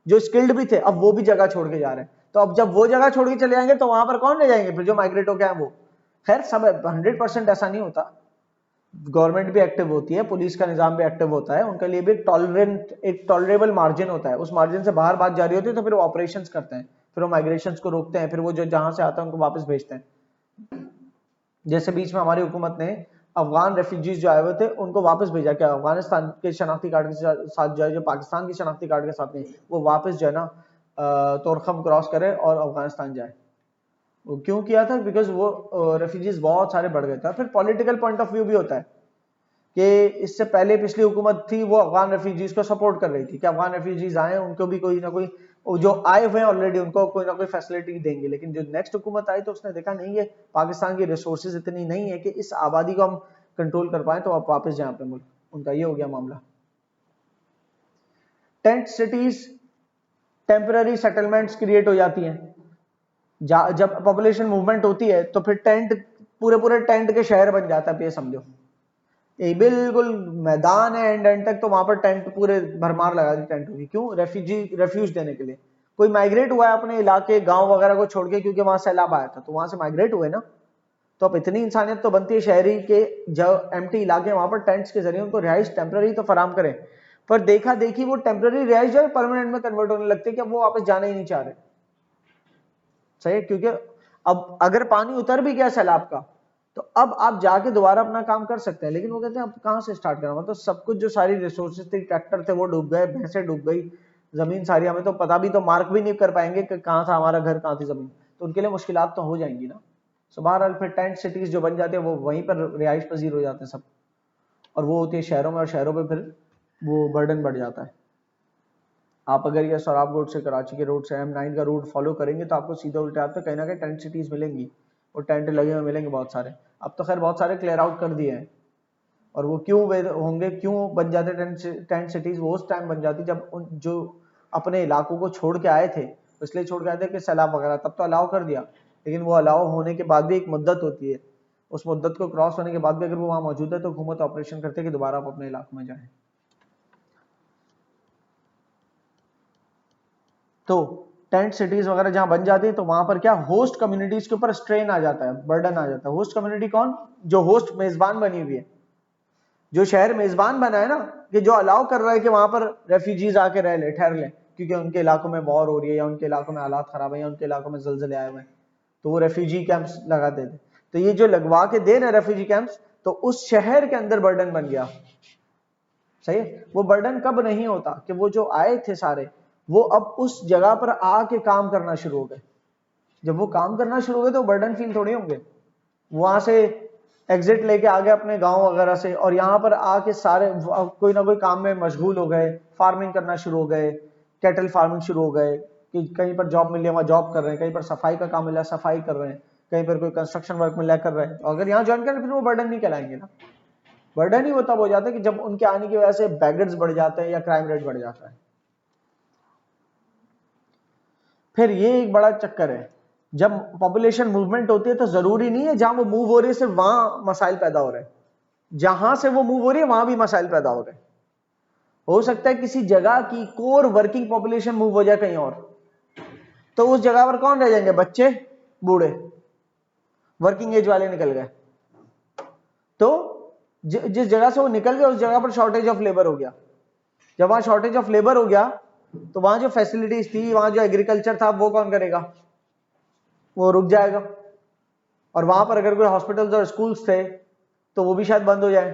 जो स्किल्ड भी थे, अब वो भी जगह छोड़ के जा रहे हैं, तो अब जब वो जगह छोड़ के चले जाएंगे तो वहां पर कौन ले जाएंगे फिर, जो माइग्रेट हो गया है वो। खैर सब 100% ऐसा नहीं होता, गवर्नमेंट भी एक्टिव होती है, पुलिस का निजाम भी एक्टिव होता है, उनके लिए भी एक टॉलरेबल मार्जिन होता है, उस मार्जिन से बाहर बात जारी होती है तो फिर वो ऑपरेशंस करते हैं, फिर वो माइग्रेशंस को रोकते हैं, फिर वो जो जहां से आता है उनको वापस भेजते हैं। जैसे बीच में हमारी हुकूमत ने अफगान रेफ्यूजीज जो आए हुए थे उनको वापस भेजा, क्या अफगानिस्तान के शनाख्ती कार्ड के साथ जो है, जो पाकिस्तान की शनाख्ती कार्ड के साथ नहीं, वो वापस जो है ना तोरखम क्रॉस करे और अफगानिस्तान जाए। वो क्यों किया था, बिकॉज वो रेफ्यूजीज बहुत सारे बढ़ गए थे। फिर पॉलिटिकल पॉइंट ऑफ व्यू भी होता है कि इससे पहले पिछली हुकूमत थी वो अफगान रेफ्यूजीज को सपोर्ट कर रही थी कि अफगान रेफ्यूजीज आए, उनको भी कोई ना कोई, जो आए हुए हैं ऑलरेडी उनको कोई ना कोई फैसिलिटी देंगे। लेकिन जो नेक्स्ट हुकूमत आई तो उसने देखा नहीं है पाकिस्तान की रिसोर्सेज इतनी नहीं है कि इस आबादी को हम कंट्रोल कर पाए, तो आप वापस जाए अपने मुल्क, उनका ये हो गया मामला। Tent cities, temporary settlements create हो जाती हैं, जब पॉपुलेशन मूवमेंट होती है तो फिर टेंट, पूरे पूरे टेंट के शहर बन जाता है, ये समझो ये बिल्कुल मैदान है एंड एंड तक, तो वहां पर टेंट पूरे भरमार लगा दी टेंट होगी, क्यों, रेफ्यूज देने के लिए। कोई माइग्रेट हुआ है अपने इलाके गांव वगैरह को छोड़ के, क्योंकि वहां सैलाब आया था, तो वहां से माइग्रेट हुए ना, तो अब इतनी इंसानियत तो बनती है शहरी के जो एम्प्टी इलाके वहां पर टेंट्स के जरिए उनको रिहाइश टेम्पररी तो फराम करें, पर देखा देखी वो टेम्पररी रिहाइश जो है परमानेंट में कन्वर्ट होने लगती है कि अब वो वापस जाना ही नहीं चाह रहे, सही है। क्योंकि अब अगर पानी उतर भी गया सैलाब का, तो अब आप जाके दोबारा अपना काम कर सकते हैं, लेकिन वो कहते हैं अब कहां से स्टार्ट करना, मतलब सब कुछ जो सारी रिसोर्सेज थे, ट्रैक्टर थे वो डूब गए, भैंसे डूब गई, जमीन सारी हमें तो पता भी, तो मार्क भी नहीं कर पाएंगे कि कहाँ था हमारा घर, कहाँ थी जमीन, तो उनके लिए मुश्किलात तो हो जाएंगी ना। सो बहरहाल फिर टेंट सिटीज जो बन जाते हैं वो वहीं पर रिहाइश पजीर हो जाते हैं सब, और वो होती है शहरों में, और शहरों पे फिर वो बर्डन बढ़ जाता है। आप अगर ये सौराब रोड से कराची के रोड से M9 का रूट फॉलो करेंगे तो आपको सीधे उल्टे हाथ पे कहीं ना कहीं टेंट सिटीज मिलेंगी, और टेंट लगे हुए मिलेंगे बहुत सारे। अब तो खैर बहुत सारे क्लियर आउट कर दिए हैं, और वो क्यों होंगे, क्यों बन जाते टेंट सिटीज, वो उस टाइम बन जाती जब जो अपने इलाकों को छोड़ के आए थे, इसलिए छोड़ के आए थे कि सैलाब वगैरह, तब तो अलाउ कर दिया, लेकिन वो अलाउ होने के बाद भी एक मुद्दत होती है, उस मुद्दत को क्रॉस होने के बाद भी अगर वो वहां मौजूद है तो हुकूमत ऑपरेशन करते हैं कि दोबारा आप अपने इलाकों में जाएं। तो टेंट सिटीज वगैरह जहां बन जाती है तो वहां पर क्या होस्ट कम्युनिटीज के ऊपर स्ट्रेन आ जाता है, बर्डन आ जाता है। होस्ट कम्युनिटी कौन, जो होस्ट मेजबान बनी हुई है, जो शहर मेजबान बना है ना, कि जो अलाउ कर रहा है कि वहां पर रेफ्यूजीज आके रह ले, ठहर ले, क्योंकि उनके इलाकों में वॉर हो रही है, या उनके इलाकों में हालात खराब है, या उनके इलाकों में जलजले आए हुए हैं, तो वो रेफ्यूजी कैंप्स लगा देते। तो ये जो लगवा के दे रहे रेफ्यूजी कैंप्स, तो उस शहर के अंदर बर्डन बन गया। सही है। वो बर्डन कब नहीं होता कि वो जो आए थे सारे, वो अब उस जगह पर आके काम करना शुरू हो गए। जब वो काम करना शुरू हो गए तो बर्डन फील थोड़ी होंगे, वहां से एग्जिट लेके आ गए अपने गांव वगैरह से, और यहाँ पर आके सारे कोई ना कोई काम में मशगूल हो गए, फार्मिंग करना शुरू हो गए, कैटल फार्मिंग शुरू हो गए, कि कहीं पर जॉब मिल रही है वहां जॉब कर रहे हैं, कहीं पर सफाई का काम मिला है सफाई कर रहे हैं, कहीं पर कोई कंस्ट्रक्शन वर्क मिला कर रहे हैं। अगर यहाँ ज्वाइन करें फिर वो बर्डन नहीं कहलाएंगे ना। बर्डन ही वो तब हो जाता है कि जब उनके आने की वजह से बैगर्स बढ़ जाते हैं या क्राइम रेट बढ़ जाता है। फिर ये एक बड़ा चक्कर है, जब पॉपुलेशन मूवमेंट होती है तो जरूरी नहीं है जहां वो मूव हो रही है सिर्फ वहां मसाइल पैदा हो रहे हैं, जहां से वो मूव हो रही है वहां भी मसाइल पैदा हो रहे हैं। हो सकता है किसी जगह की कोर वर्किंग पॉपुलेशन मूव हो जाए कहीं और, तो उस जगह पर कौन रह जाएंगे, बच्चे बूढ़े, वर्किंग एज वाले निकल गए, तो जिस जगह से वो निकल गए उस जगह पर शॉर्टेज ऑफ लेबर हो गया। जब वहां शॉर्टेज ऑफ लेबर हो गया तो वहां जो फैसिलिटीज थी, वहां जो एग्रीकल्चर था, वो कौन करेगा, वो रुक जाएगा। और वहां पर अगर कोई हॉस्पिटल्स और स्कूल्स थे तो वो भी शायद बंद हो जाए,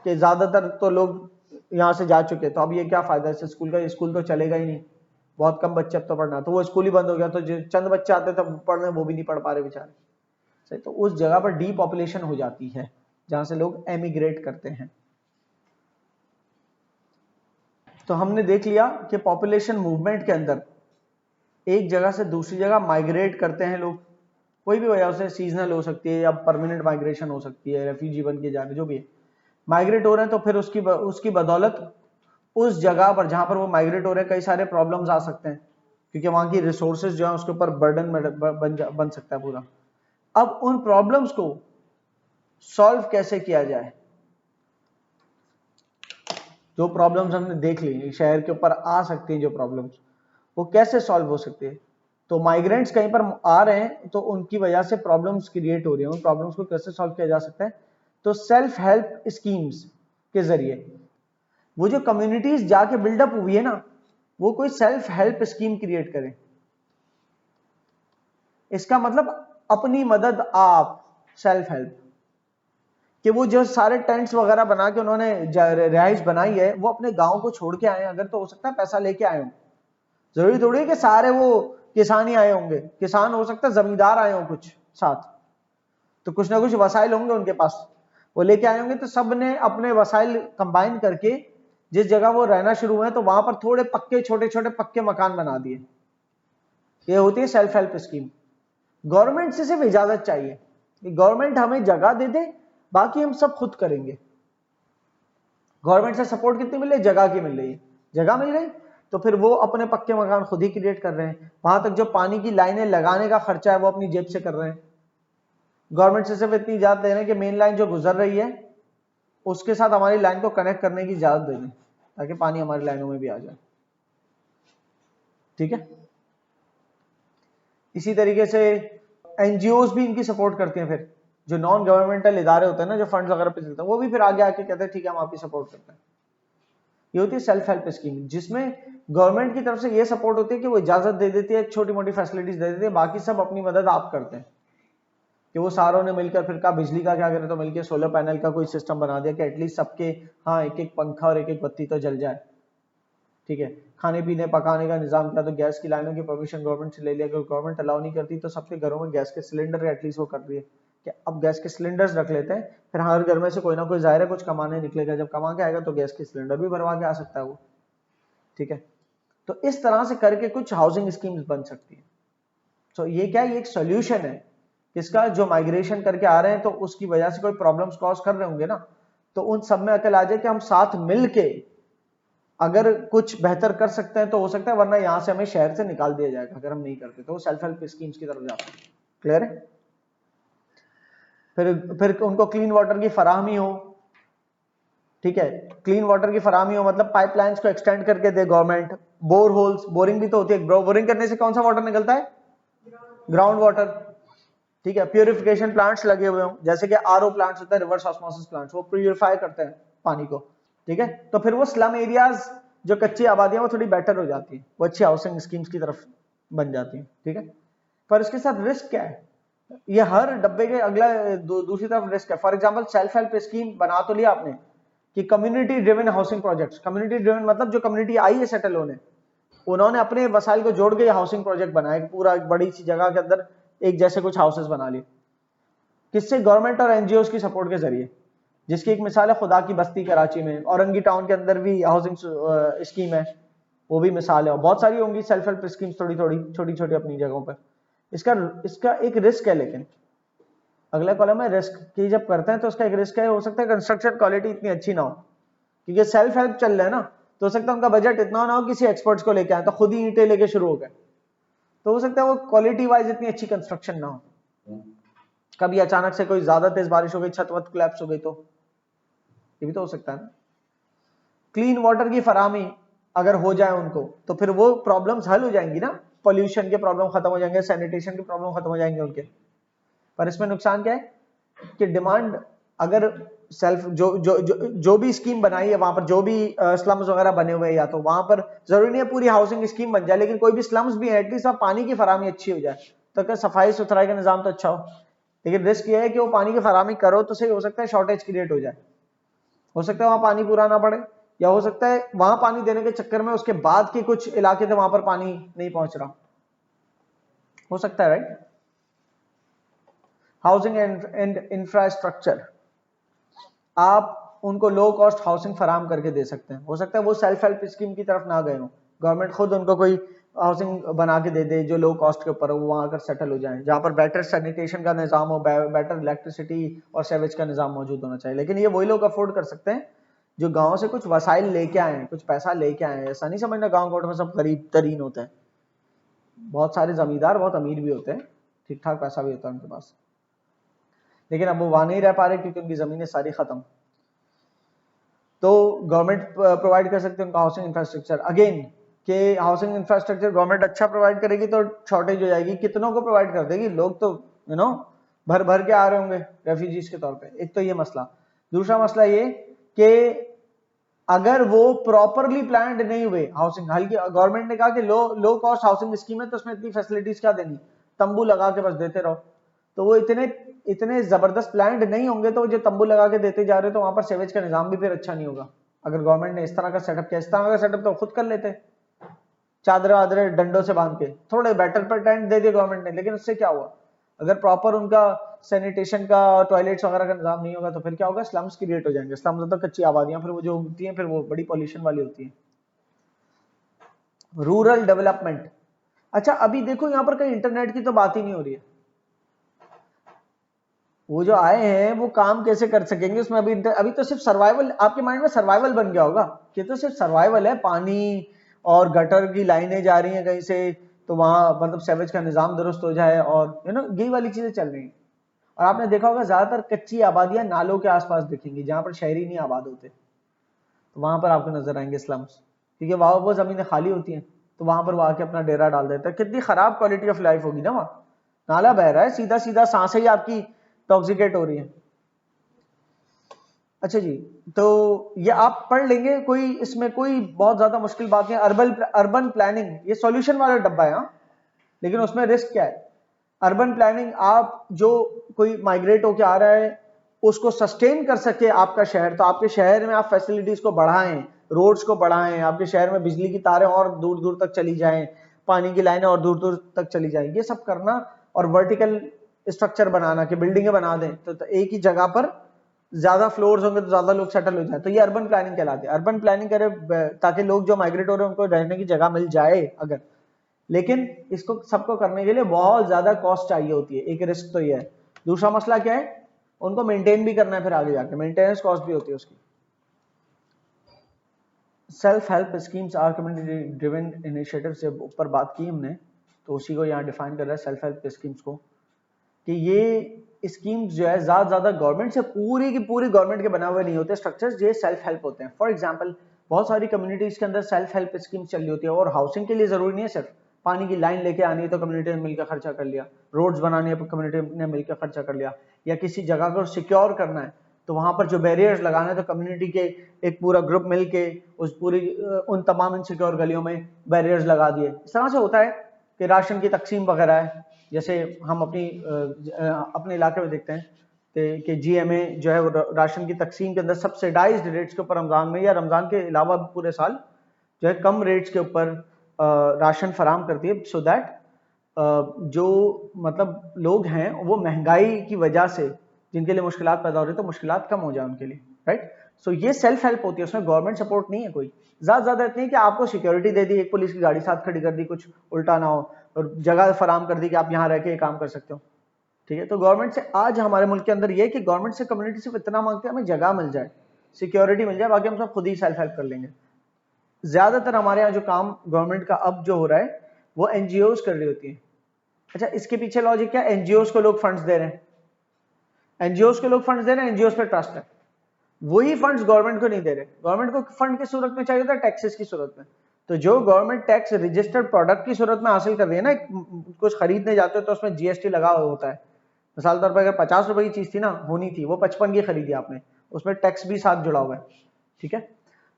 कि ज्यादातर तो लोग यहाँ से जा चुके, तो अब ये क्या फायदा है स्कूल का, स्कूल तो चलेगा ही नहीं, बहुत कम बच्चे अब तो पढ़ना, तो वो स्कूल ही बंद हो गया, तो जो चंद बच्चे आते थे पढ़ने वो भी नहीं पढ़ पा रहे बेचारे। सही, तो उस जगह पर डीपॉपुलेशन हो जाती है जहां से लोग एमिग्रेट करते हैं। तो हमने देख लिया कि पॉपुलेशन मूवमेंट के अंदर एक जगह से दूसरी जगह माइग्रेट करते हैं लोग, कोई भी वजह से, सीजनल हो सकती है या परमानेंट माइग्रेशन हो सकती है, रेफ्यूजी बन के जाने, जो भी है माइग्रेट हो रहे हैं, तो फिर उसकी बदौलत उस जगह पर जहां पर वो माइग्रेट हो रहे हैं कई सारे प्रॉब्लम्स आ सकते हैं, क्योंकि वहां की रिसोर्सेज जो है उसके ऊपर बर्डन बन सकता है पूरा। अब उन प्रॉब्लम्स को सॉल्व कैसे किया जाए, जो प्रॉब्लम्स हमने देख ली शहर के ऊपर आ सकती हैं, जो प्रॉब्लम्स वो कैसे सॉल्व हो सकती है। तो माइग्रेंट्स कहीं पर आ रहे हैं तो उनकी वजह से प्रॉब्लम्स क्रिएट हो रही है, उन प्रॉब्लम्स को कैसे सॉल्व किया जा सकता है, तो सेल्फ हेल्प स्कीम्स के जरिए। वो जो कम्युनिटीज जाके बिल्डअप हुई है ना, वो कोई सेल्फ हेल्प स्कीम क्रिएट करें। इसका मतलब अपनी मदद आप, सेल्फ हेल्प, कि वो जो सारे टेंट्स वगैरह बना के उन्होंने रिहाइश बनाई है वो अपने गांव को छोड़ के आए, अगर तो हो सकता है पैसा लेके आए हो, जरूरी थोड़ी है कि सारे वो किसान ही आए होंगे, किसान हो सकता है जमींदार आए हो कुछ साथ, तो कुछ ना कुछ वसाइल होंगे उनके पास, वो लेके आए होंगे, तो सब ने अपने वसाइल कंबाइन करके जिस जगह वो रहना शुरू हुए तो वहां पर थोड़े पक्के, छोटे छोटे पक्के मकान बना दिए। ये होती है सेल्फ हेल्प स्कीम। गवर्नमेंट से सिर्फ इजाजत चाहिए, गवर्नमेंट हमें जगह दे दे, बाकी हम सब खुद करेंगे। गवर्नमेंट से सपोर्ट कितनी मिल रही है, जगह की मिल रही है, जगह मिल रही, तो फिर वो अपने पक्के मकान खुद ही क्रिएट कर रहे हैं। वहां तक जो पानी की लाइनें लगाने का खर्चा है वो अपनी जेब से कर रहे हैं। गवर्नमेंट से सिर्फ इतनी इजाजत दे रहे हैं कि मेन लाइन जो गुजर रही है उसके साथ हमारी लाइन को कनेक्ट करने की इजाजत दे दें, ताकि पानी हमारी लाइनों में भी आ जाए। ठीक है। इसी तरीके से एनजीओज भी इनकी सपोर्ट करते हैं, फिर जो नॉन गवर्नमेंटल इदारे होते हैं ना, जो फंड्स वगैरह पे चलते हैं, वो भी फिर आगे आके कहते हैं ठीक है हम आपकी सपोर्ट करते हैं। ये होती है सेल्फ हेल्प स्कीम, जिसमें गवर्नमेंट की तरफ से ये सपोर्ट होती है कि वो इजाजत दे देती है, छोटी मोटी फैसिलिटीज दे देती है, बाकी सब अपनी मदद आप करते हैं। कि वो सारों ने मिलकर फिर का बिजली का क्या करें, तो मिलकर सोलर पैनल का कोई सिस्टम बना दिया कि एटलीस्ट सबके, हाँ, एक एक पंखा और एक एक बत्ती तो जल जाए। ठीक है, खाने पीने पकाने का निजाम किया तो गैस की लाइनों की परमिशन गवर्नमेंट से ले लिया, अगर गवर्नमेंट अलाउ नहीं करती तो सबके घरों में गैस के सिलेंडर एटलीस्ट वो कर रही है कि अब गैस के सिलेंडर्स रख लेते हैं, फिर हर घर में से कोई ना कोई जाहिर है कुछ कमाने निकलेगा, जब कमा के आएगा तो गैस के सिलेंडर भी भरवा के आ सकता है वो, ठीक है। तो इस तरह से करके कुछ हाउसिंग स्कीम्स बन सकती है। तो ये क्या, ये एक सोल्यूशन है इसका, जो माइग्रेशन करके आ रहे हैं तो उसकी वजह से कोई प्रॉब्लम्स कॉज कर रहे होंगे ना, तो उन सब में अकल आ जाए कि हम साथ मिलके अगर कुछ बेहतर कर सकते हैं तो हो सकता है, वरना यहां से हमें शहर से निकाल दिया जाएगा अगर हम नहीं करते तो। सेल्फ हेल्प स्कीम्स की तरफ जाते हैं, क्लियर है। फिर उनको क्लीन वाटर की फराहमी हो, ठीक है, क्लीन वाटर की फराहमी हो मतलब पाइपलाइंस को एक्सटेंड करके दे गवर्नमेंट, बोर होल्स, बोरिंग भी तो होती है, बोरिंग करने से कौन सा वाटर निकलता है, ग्राउंड वाटर, ठीक है। प्यूरिफिकेशन प्लांट्स लगे हुए हों, जैसे कि आरओ प्लांट्स होते हैं, रिवर्स ऑस्मोसिस प्लांट्स, वो प्यूरिफाई करते हैं पानी को, ठीक है। तो फिर वो स्लम एरियाज जो कच्ची आबादियां वो थोड़ी बेटर हो जाती है, वो अच्छी हाउसिंग स्कीम्स की तरफ बन जाती है, ठीक है। पर इसके साथ रिस्क क्या है, ये हर डब्बे के अगला दूसरी तरफ रिस्क है। For example self help scheme बना तो लिया आपने कि community driven housing projects, community driven मतलब जो कम्युनिटी आई है सेटल होने, उन्होंने अपने वसाइल को जोड़ के हाउसिंग प्रोजेक्ट बनाया, पूरा एक बड़ी सी जगह के अंदर एक जैसे कुछ हाउसेस बना लिए, किससे, गवर्नमेंट और एनजीओ की सपोर्ट के जरिए, जिसकी एक मिसाल है खुदा की बस्ती कराची में, औरंगी टाउन के अंदर भी हाउसिंग स्कीम है, वो भी मिसाल है, और बहुत सारी होंगी सेल्फ हेल्प स्कीम थोड़ी थोड़ी छोटी छोटी अपनी जगहों पर। इसका एक रिस्क है, लेकिन अगला कॉलम है रिस्क, कि जब करते हैं तो उसका एक रिस्क है, हो सकता है कंस्ट्रक्शन क्वालिटी इतनी अच्छी ना हो, क्योंकि सेल्फ हेल्प चल रहा है ना, तो हो सकता है उनका बजट इतना ना हो, किसी एक्सपर्ट्स को लेके आए तो खुद ही ईंटें लेके शुरू हो गए, तो हो सकता है वो क्वालिटी वाइज इतनी अच्छी कंस्ट्रक्शन ना हो, कभी अचानक से कोई ज्यादा तेज बारिश हो गई, छत वत कोलैप्स हो गई, तो ये भी तो हो सकता है ना। क्लीन वाटर की फराहमी अगर हो जाए उनको, तो फिर वो प्रॉब्लम्स हल हो जाएंगी ना, पोल्यूशन के प्रॉब्लम खत्म हो जाएंगे, सैनिटेशन के प्रॉब्लम खत्म हो जाएंगे उनके। पर इसमें नुकसान क्या है कि डिमांड, अगर सेल्फ जो भी स्कीम बनाई है वहां पर, जो भी स्लम्स वगैरह बने हुए हैं, या तो वहां पर जरूरी नहीं है पूरी हाउसिंग स्कीम बन जाए, लेकिन कोई भी स्लम्स भी है, एटलीस्ट पानी की फराहमी अच्छी हो जाए, तो क्या सफाई सुथराई का निजाम तो अच्छा हो। लेकिन रिस्क ये है कि वो पानी की फराहमी करो तो सही, हो सकता है शॉर्टेज क्रिएट हो जाए, हो सकता है वहां पानी पूरा ना पड़े, या हो सकता है वहां पानी देने के चक्कर में उसके बाद के कुछ इलाके थे वहां पर पानी नहीं पहुंच रहा, हो सकता है, राइट। हाउसिंग एंड इंफ्रास्ट्रक्चर, आप उनको लो कॉस्ट हाउसिंग फराहम करके दे सकते हैं, हो सकता है वो सेल्फ हेल्प स्कीम की तरफ ना गए हो, गवर्नमेंट खुद उनको कोई हाउसिंग बना के दे दे जो लो कॉस्ट के ऊपर हो, वो वहां आकर सेटल हो जाए, जहां पर बेटर सैनिटेशन का निजाम हो, बेटर इलेक्ट्रिसिटी और सेवेज का निजाम मौजूद होना चाहिए। लेकिन ये वही लोग अफोर्ड कर सकते हैं जो गाँव से कुछ वसाइल लेके आए, कुछ पैसा लेके आए। ऐसा नहीं समझना गाँव कोट में सब गरीब तरीन होते हैं, बहुत सारे जमींदार बहुत अमीर भी होते हैं, ठीक ठाक पैसा भी होता है उनके पास, लेकिन अब वो वहां नहीं रह पा रहे क्योंकि उनकी जमीनें सारी खत्म। तो गवर्नमेंट प्रोवाइड कर सकते हैं उनका हाउसिंग इंफ्रास्ट्रक्चर, अगेन के हाउसिंग इंफ्रास्ट्रक्चर गवर्नमेंट अच्छा प्रोवाइड करेगी तो शॉर्टेज हो जाएगी, कितनों को प्रोवाइड कर देगी, लोग तो भर भर के आ रहे होंगे रेफ्यूजीज के तौर पे, एक तो ये मसला। दूसरा मसला ये कि अगर वो प्रॉपरली प्लान्ड नहीं हुए हाउसिंग, हल्की गवर्नमेंट ने कहा कि लो कॉस्ट हाउसिंग स्कीम है तो उसमें इतनी फैसिलिटीज क्या देनी, तंबू लगा के बस देते रहो, तो वो इतने जबरदस्त प्लान्ड नहीं होंगे, तो जो तंबू लगा के देते जा रहे हो तो वहां पर सेवेज का निजाम भी फिर अच्छा नहीं होगा। अगर गवर्नमेंट ने इस तरह का सेटअप किया, इस तरह का सेटअप तो खुद कर लेते, चादर वादरे डंडों से बांध के, थोड़े बेटर पर टेंट दे दिए गवर्नमेंट ने, लेकिन उससे क्या हुआ, अगर प्रॉपर उनका सैनिटेशन का, टॉयलेट्स वगैरह का निजाम नहीं होगा तो फिर क्या होगा, स्लम्स क्रिएट हो जाएंगे। स्लम्स मतलब कच्ची आबादियां, फिर वो जो होती हैं फिर वो बड़ी पॉल्यूशन वाली होती है। रूरल डेवलपमेंट, अच्छा अभी देखो यहाँ पर कहीं इंटरनेट की तो बात ही नहीं हो रही है, वो जो आए हैं वो काम कैसे कर सकेंगे उसमें, अभी तो सिर्फ सर्वाइवल, आपके माइंड में सर्वाइवल बन गया होगा कि तो सिर्फ सर्वाइवल है, पानी और गटर की लाइनें जा रही हैं कहीं से, तो वहां मतलब सेवेज का निजाम दुरुस्त हो जाए, और यही वाली चीजें चल रही हैं। और आपने देखा होगा ज्यादातर कच्ची आबादियां नालों के आसपास दिखेंगी, जहां पर शहरी नहीं आबाद होते, तो वहां पर आपको नजर आएंगे स्लम्स, क्योंकि वहां वो जमीनें खाली होती हैं, तो वहां पर वो आके अपना डेरा डाल देता है। कितनी खराब क्वालिटी ऑफ लाइफ होगी ना, वहां नाला बह रहा है सीधा सीधा, सांसें ही आपकी टॉक्सिकेट हो रही है। अच्छा जी, तो ये आप पढ़ लेंगे, कोई इसमें कोई बहुत ज्यादा मुश्किल बात नहीं है। अर्बन प्लानिंग ये सॉल्यूशन वाला डब्बा है, लेकिन उसमें रिस्क क्या है, अर्बन प्लानिंग, आप जो कोई माइग्रेट होके आ रहा है उसको सस्टेन कर सके आपका शहर, तो आपके शहर में आप फैसिलिटीज को बढ़ाएं, रोड्स को बढ़ाएं, आपके शहर में बिजली की तारें और दूर दूर तक चली जाएं, पानी की लाइनें और दूर दूर तक चली जाएं, ये सब करना, और वर्टिकल स्ट्रक्चर बनाना कि बिल्डिंगें बना दें तो एक ही जगह पर ज्यादा फ्लोर्स होंगे तो ज्यादा लोग सेटल हो जाए, तो ये अर्बन प्लानिंग कहलाती है। अर्बन प्लानिंग करे ताकि लोग जो माइग्रेट हो रहे हैं उनको रहने की जगह मिल जाए अगर, लेकिन इसको सबको करने के लिए बहुत ज्यादा कॉस्ट चाहिए होती है, एक रिस्क तो ये है। दूसरा मसला क्या है, उनको मेंटेन भी करना है, फिर आगे जाके मेंटेनेंस कॉस्ट भी होती है उसकी। Self help schemes or community driven initiative से ऊपर बात की हमने, तो उसी को यहाँ डिफाइन कर रहा है सेल्फ हेल्प स्कीम्स को, कि ये स्कीम्स जो है ज्यादा गवर्नमेंट से पूरी की पूरी गवर्नमेंट के बना हुए नहीं होते स्ट्रक्चर्स, ये सेल्फ हेल्प होते हैं। फॉर एग्जांपल बहुत सारी कम्युनिटीज के अंदर सेल्फ हेल्प स्कीम्स चल रही होती है, और हाउसिंग के लिए जरूरी नहीं है, सिर्फ पानी की लाइन लेके आनी है तो कम्युनिटी ने मिलकर खर्चा कर लिया, रोड्स बनानी है कम्युनिटी ने मिलकर खर्चा कर लिया, या किसी जगह को सिक्योर करना है तो वहां पर जो बैरियर्स लगाना है तो कम्युनिटी के एक पूरा ग्रुप मिलके उस पूरी उन तमाम इनसिक्योर गलियों में बैरियर्स लगा दिए। इस तरह से होता है कि राशन की तकसीम वगैरह है, जैसे हम अपने इलाके में देखते हैं कि जीएमए जो है वो राशन की तकसीम के अंदर सब्सिडाइज्ड रेट्स के ऊपर रमजान में या रमजान के अलावा पूरे साल जो है कम रेट्स के ऊपर राशन फराम करती है, सो दैट जो मतलब लोग हैं वो महंगाई की वजह से जिनके लिए मुश्किलात पैदा हो रही है तो मुश्किलात कम हो जाए उनके लिए, राइट। सो ये सेल्फ हेल्प होती है, उसमें गवर्नमेंट सपोर्ट नहीं है कोई, ज्यादा इतनी है कि आपको सिक्योरिटी दे दी, एक पुलिस की गाड़ी साथ खड़ी कर दी, कुछ उल्टा ना हो, और जगह फराम कर दी कि आप यहाँ रह के काम कर सकते हो, ठीक है। तो गवर्नमेंट से आज हमारे मुल्क के अंदर ये है कि गवर्नमेंट से कम्युनिटी सिर्फ इतना मांगते हैं हमें जगह मिल जाए, सिक्योरिटी मिल जाए, बाकी हम सब खुद ही सेल्फ हेल्प कर लेंगे। ज्यादातर हमारे यहाँ जो काम गवर्नमेंट का अब जो हो रहा है वो एनजीओज कर रही होती है। अच्छा, इसके पीछे लॉजिक क्या है, एनजीओज को लोग फंड्स दे रहे हैं, एनजीओज को लोग फंड्स दे रहे हैं, एनजीओज पे ट्रस्ट है, वही फंड्स गवर्नमेंट को नहीं दे रहे। गवर्नमेंट को फंड की सूरत में चाहिए होता है टैक्सेस की सूरत में, तो जो गवर्नमेंट टैक्स रजिस्टर्ड प्रोडक्ट की सूरत में हासिल कर रही है ना, कुछ खरीदने जाते हो तो उसमें जीएसटी लगा हुआ होता है, मिसाल तौर पर अगर 50 रुपए की चीज थी ना, होनी थी, वो 55 की खरीदी आपने, उसमें टैक्स भी साथ जुड़ा हुआ है, ठीक है।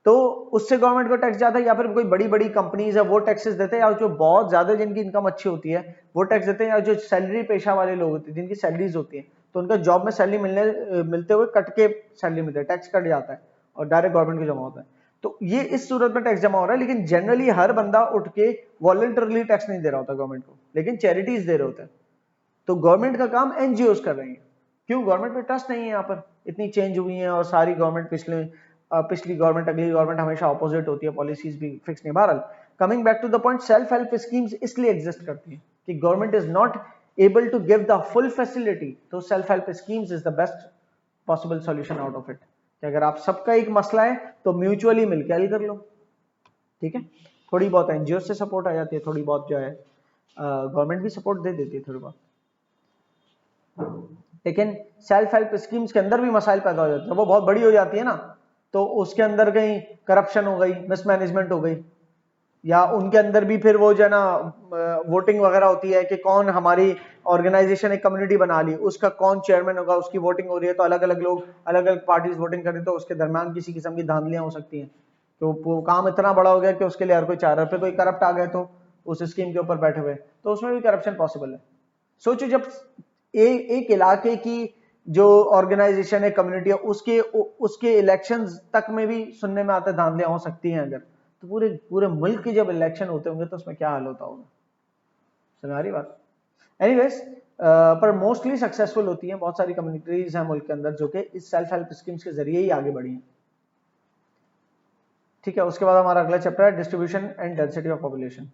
तो उससे गवर्नमेंट को टैक्स जाता है, या फिर कोई बड़ी बड़ी कंपनीज है वो टैक्सेस देते हैं, या जो बहुत ज्यादा जिनकी इनकम अच्छी होती है वो टैक्स देते हैं, या जो सैलरी पेशा वाले लोग होते हैं जिनकी सैलरीज होती है तो उनका जॉब में सैलरी मिलते हुए कट के सैलरी मिलती है, टैक्स कट जाता है और डायरेक्ट गवर्नमेंट को जमा होता है। तो ये इस सूरत में टैक्स जमा हो रहा है, लेकिन जनरली हर बंदा उठ के वॉलंटरली टैक्स नहीं दे रहा होता गवर्नमेंट को, लेकिन चैरिटीज दे रहे होते हैं। तो गवर्नमेंट का काम एनजीओ कर रही है, क्यों, गवर्नमेंट पे ट्रस्ट नहीं है, यहाँ पर इतनी चेंज हुई है और सारी गवर्नमेंट पिछली गवर्नमेंट अगली गवर्नमेंट हमेशा ऑपोजिट होती है, पॉलिसीज भी फिक्स नहीं। बहरहाल coming back to the point, self help schemes इसलिए एग्जिस्ट करती है कि government is not able to give the full facility, तो self help schemes is the best possible solution out of it, कि अगर आप सबका एक मसला है तो म्यूचुअली मिलकर हल कर लो, ठीक है। थोड़ी बहुत एनजीओ से सपोर्ट आ जाती है, थोड़ी बहुत जो है गवर्नमेंट भी सपोर्ट दे देती है थोड़ी बहुत, लेकिन सेल्फ हेल्प स्कीम्स के अंदर भी मसाइल पैदा हो जाते हैं, वो बहुत बड़ी हो जाती है ना, तो उसके अंदर कहीं करप्शन हो गई, मिसमैनेजमेंट हो गई, या उनके अंदर भी फिर वो जो है ना वोटिंग वगैरह होती है कि कौन हमारी ऑर्गेनाइजेशन एक कम्युनिटी बना ली, उसका कौन चेयरमैन होगा, उसकी वोटिंग हो रही है तो अलग अलग लोग अलग अलग पार्टीज वोटिंग कर रही है, तो उसके दरमियान किसी किस्म की धांधलियां हो सकती हैं, तो वो काम इतना बड़ा हो गया कि उसके लिए हर कोई चाह रहा है, फिर कोई करप्ट आ गए तो उस स्कीम के ऊपर बैठे हुए, तो उसमें भी करप्शन पॉसिबल है। सोचो जब एक इलाके की जो ऑर्गेनाइजेशन है, कम्युनिटी है, उसके इलेक्शंस तक में भी सुनने में आता है धांधलियां हो सकती हैं अगर, तो पूरे पूरे मुल्क के जब इलेक्शन होते होंगे तो उसमें क्या हाल होता होगा, समझ आ रही बात। एनीवेज पर मोस्टली सक्सेसफुल होती हैं, बहुत सारी कम्युनिटीज हैं मुल्क के अंदर जो कि इस सेल्फ हेल्प स्कीम्स के जरिए ही आगे बढ़ी हैं, ठीक है। उसके बाद हमारा अगला चैप्टर है distribution and density of population.